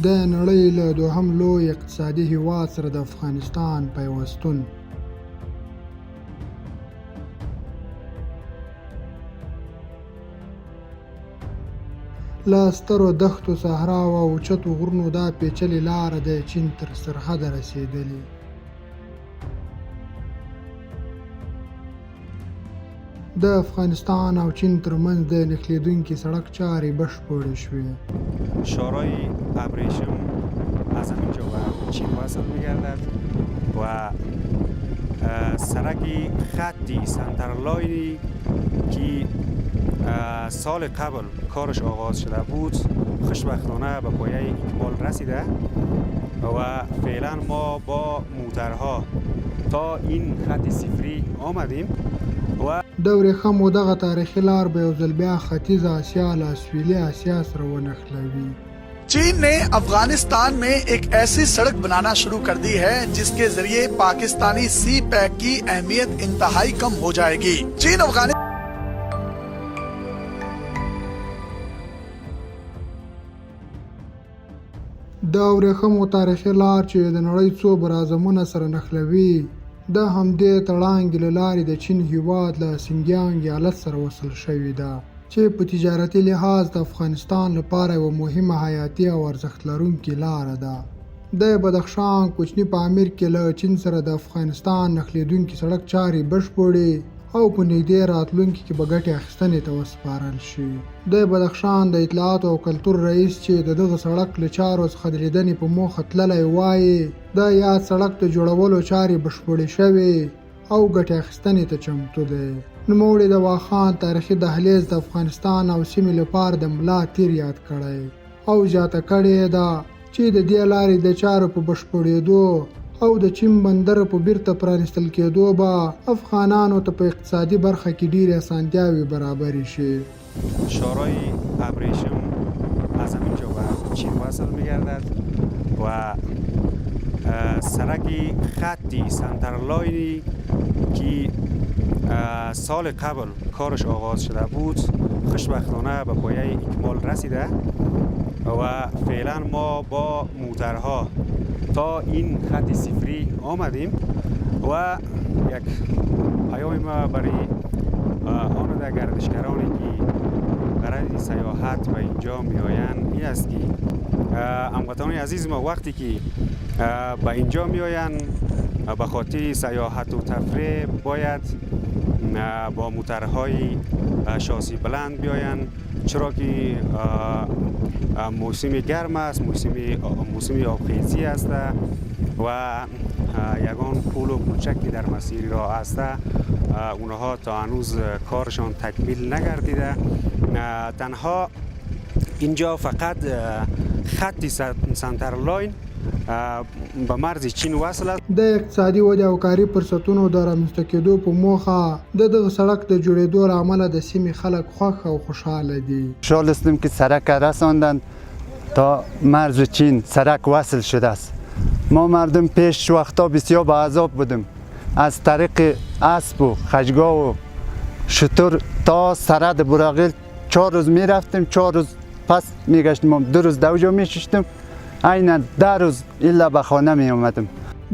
د نړۍ له دوهم لوی اقتصادي هیواد سره د افغانستان پیوستون. له سترو دښتو، صحراو او اوچتو غرونو دا پیچلې لاره د چین تر سرحده رسېدلې. د افغانستان او چین ترمنځ د نښلېدونکي سړک چارې بشپړې شوې. شورای ابریشم از همینجا به چین وصل می‌گردد و سرک خطی سنترلاینی که سال قبل کارش آغاز شده بود خوشبختانه به پایه اکمال رسیده و فعلا ما با موترها تا این خط صفری آمدیم و د ورېښمو دغه تاریخي لار به یو ځل بیا ختیځه اسیا له سویلي اسیا سره ونښلوي. चीन ने अफगानिस्तान में एक ऐसी सड़क बनाना शुरू कर दी है जिसके जरिए पाकिस्तानी सी पैक की अहमियत इंतहाई कम हो जाएगी। चीन अफगानिस्तान د ورېښمو تاریخي لار چې د نړۍ څو براعظمونه سره نښلوي د همدې تړانګې له لارې د چین هیواد له سینګیانګ ایالت سره وصل شوې ده، چې په تجارتي لحاظ د افغانستان لپاره یوه مهمه حیاتي او ارزښت لرونکې لاره ده. د بدخشان کوچني پامیر کې له چین سره د افغانستان نښلېدونکي سړک چارې بشپړې او په نږدې راتلونکي کې به ګټې اخیستنې ته وسپارل شي. د بدخشان د اطلاعاتو او کلتور رئیس چې د دغه سړک له چارو څخه د لیدنې په موخه تللی وایي د یاد سړک د جوړولو چارې بشپړې شوې او ګټې اخیستنې ته چمتو دی. نوموړي د واخان تاریخي دهلیز د افغانستان او سیمې لپاره د ملا تیر یاد کړی او زیاته کړې ده چې د دې لارې د چارو په بشپړېدو او د چین بندر په بیرته پرانیستل کېدو به افغانانو ته په اقتصادي برخه کې ډېرې اسانتیاوې برابرې شي. شورای ابریشم از همینجا به چین وصل می‌گردد و سرک خطی سنترلاینی که سال قبل کارش آغاز شده بود خوشبختانه به پایه اکمال رسیده و فعلا ما با موترها تا این خط صفری آمدیم و یک پیام ما برای آن گردشگرانی که برای سیاحت به اینجا میآیند این است که هموطنان عزیز ما وقتی که به اینجا میآیند به خاطر سیاحت و تفریح باید با موترهای شاسی بلند بیایند، چرا که موسم گرم است، موسم آبخیزی است و یگان پول و کوچکی در مسیر راه است اونها تا هنوز کارشان تکمیل نگردیده. تنها اینجا فقط خط سنترلاین به مرز چین وصل است. د اقتصادي ودې او کاري فرصتونو د رامنځته کېدو په موخه د دغه سړک د جوړېدو له امله د سیمې خلک خوښ او خوشحاله دي. خوشحال هستیم که سرک رساندند تا مرز چین، سرک وصل شده است. ما مردم پیش وقتا بسیار به عذاب بودیم، از طریق اسب و خشگاه و شتر تا سرد براغیل 4 روز می رفتیم، 4 روز پس می گشتیم، 2 روز دوجا می ششتیم، عینا 10 روز الا به خانه می اومدیم.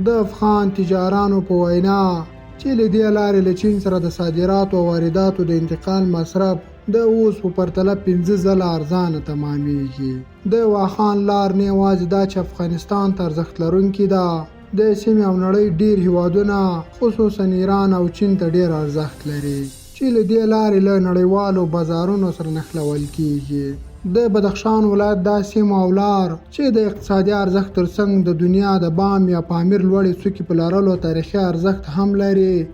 د افغان تجارانو په وینا چې له دې لارې له چین سره د صادراتو او وارداتو د انتقال مصرف د اوس په پرتله 15 ځله ارزانه تمامیږي. د واخان لار نه یوازې دا چې افغانستان ته ارزښت لرونکې ده، د سیمې او نړۍ ډېر هیوادونه خصوصا ایران او چین ته ډېر ارزښت لري چې له دې لارې له نړیوالو بازارونو سره نښلول کېږي. د بدخشان ولایت دا سیمه او لار چې د اقتصادي ارزښت ترڅنګ د دنیا د بام یا پامیر لوړې څوکې په لرلو تاریخي ارزښت هم لري.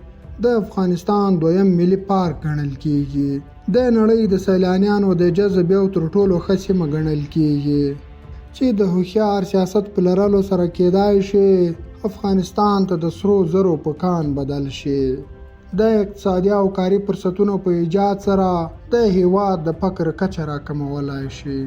د افغانستان دویم ملي پارک ګڼل کېږي. د نړۍ د سیلانیانو د جذب یو تر ټولو ښه سیمه ګڼل کېږي چې د هوښیار سیاست په لرلو سره کېدای شي افغانستان ته د سرو زرو په کان بدل شي. د اقتصادي او کاري فرصتونو په ایجاد سره د هیواد د فقر کچه راکمولای شي.